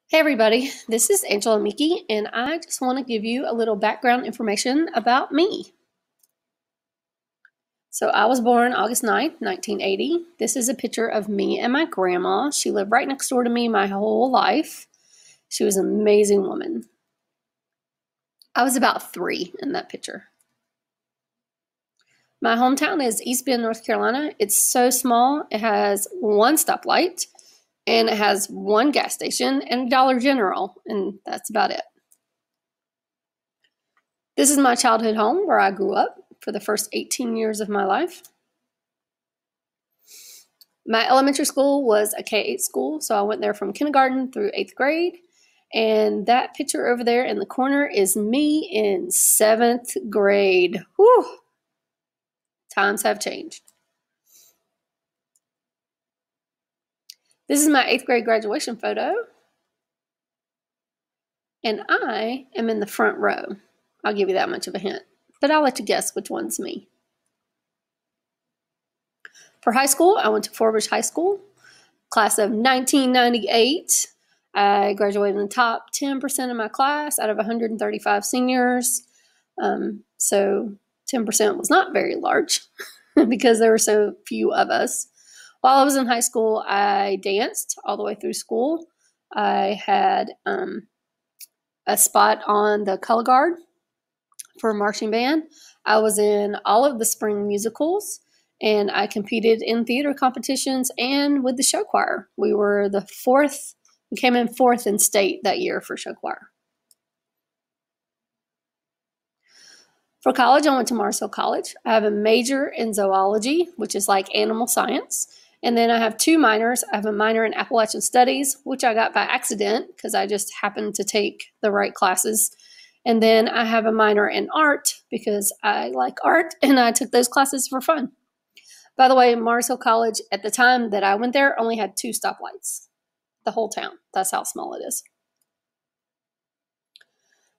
Hey everybody, this is Angela Meekey, and I just want to give you a little background information about me. So I was born August 9th, 1980. This is a picture of me and my grandma. She lived right next door to me my whole life. She was an amazing woman. I was about 3 in that picture. My hometown is East Bend, North Carolina. It's so small. It has one stoplight, and it has one gas station and a Dollar General, and that's about it. This is my childhood home where I grew up for the first 18 years of my life. My elementary school was a K-8 school, so I went there from kindergarten through 8th grade. And that picture over there in the corner is me in 7th grade. Whew! Times have changed. This is my 8th grade graduation photo. And I am in the front row. I'll give you that much of a hint, but I'll let you guess which one's me. For high school, I went to Forbush High School, class of 1998. I graduated in the top 10% of my class out of 135 seniors. So 10% was not very large because there were so few of us. While I was in high school, I danced all the way through school. I had a spot on the color guard for a marching band. I was in all of the spring musicals, and I competed in theater competitions and with the show choir. We came in 4th in state that year for show choir. For college, I went to Marshall College. I have a major in zoology, which is like animal science. And then I have 2 minors. I have a minor in Appalachian Studies, which I got by accident because I just happened to take the right classes. And then I have a minor in art because I like art and I took those classes for fun. By the way, Mars Hill College, at the time that I went there, only had 2 stoplights. The whole town. That's how small it is.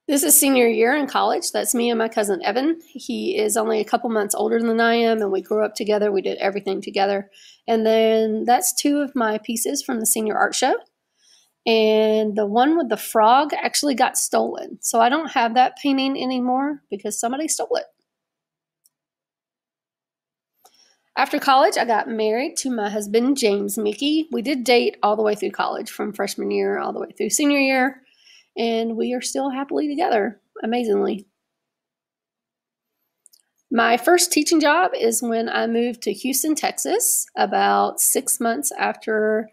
This is senior year in college. That's me and my cousin Evan. He is only a couple months older than I am, and we grew up together. We did everything together. And then that's 2 of my pieces from the senior art show. And the one with the frog actually got stolen. So I don't have that painting anymore because somebody stole it. After college, I got married to my husband, James Meekey. We did date all the way through college, from freshman year all the way through senior year, and we are still happily together, amazingly. My first teaching job is when I moved to Houston, Texas, about 6 months after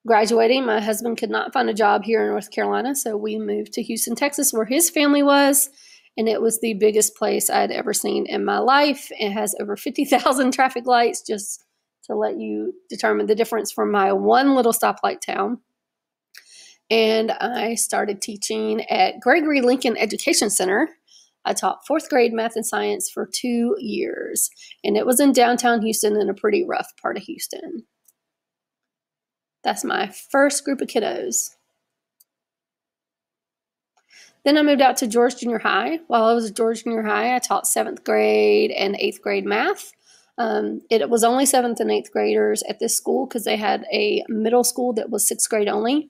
graduating. My husband could not find a job here in North Carolina, so we moved to Houston, Texas, where his family was. And it was the biggest place I'd ever seen in my life. It has over 50,000 traffic lights, just to let you determine the difference from my one little stoplight town. And I started teaching at Gregory Lincoln Education Center. I taught 4th grade math and science for 2 years. And it was in downtown Houston, in a pretty rough part of Houston. That's my first group of kiddos. Then I moved out to George Junior High. While I was at George Junior High, I taught 7th grade and 8th grade math. It was only 7th and 8th graders at this school because they had a middle school that was 6th grade only.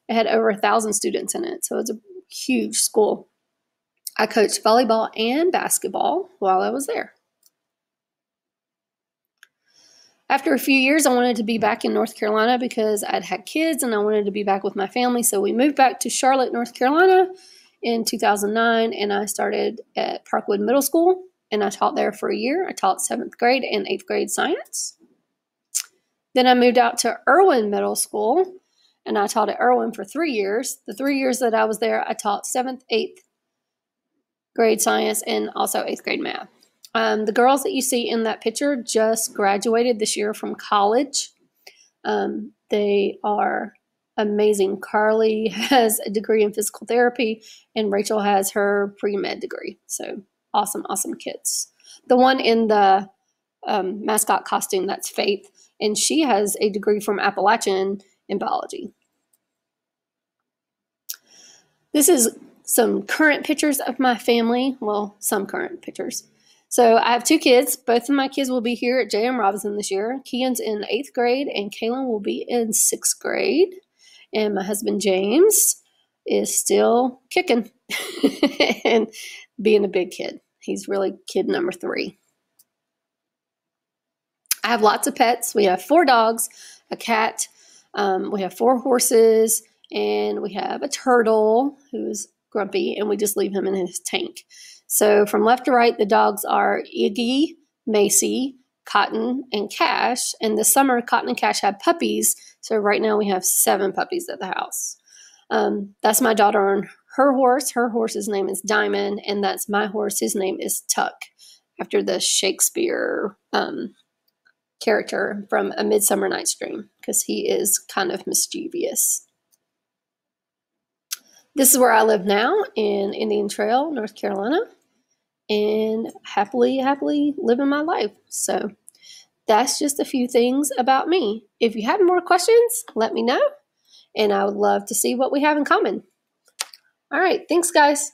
It had over 1,000 students in it, so it's a huge school. I coached volleyball and basketball while I was there. After a few years, I wanted to be back in North Carolina because I'd had kids and I wanted to be back with my family, so we moved back to Charlotte, North Carolina in 2009, and I started at Parkwood Middle School, and I taught there for a year. I taught 7th grade and 8th grade science. Then I moved out to Erwin Middle School, and I taught at Erwin for 3 years. The 3 years that I was there, I taught 7th, 8th grade science, and also 8th grade math. The girls that you see in that picture just graduated this year from college. They are amazing. Carly has a degree in physical therapy, and Rachel has her pre-med degree. So awesome, awesome kids. The one in the mascot costume, that's Faith, and she has a degree from Appalachian in biology. This is some current pictures of my family. Well, some current pictures. So I have 2 kids. Both of my kids will be here at J.M. Robinson this year. Kean's in 8th grade, and Kaylin will be in 6th grade. And my husband, James, is still kicking and being a big kid. He's really kid number 3. I have lots of pets. We have 4 dogs, a cat, we have 4 horses, and we have a turtle who's grumpy, and we just leave him in his tank. So from left to right, the dogs are Iggy, Macy, Cotton, and Cash. And this summer, Cotton and Cash had puppies. So right now we have 7 puppies at the house. That's my daughter on her horse. Her horse's name is Diamond, and that's my horse. His name is Tuck, after the Shakespeare character from A Midsummer Night's Dream, because he is kind of mischievous. This is where I live now, in Indian Trail, North Carolina, and happily living my life. So that's just a few things about me. If you have more questions, let me know, and I would love to see what we have in common. All right, thanks, guys.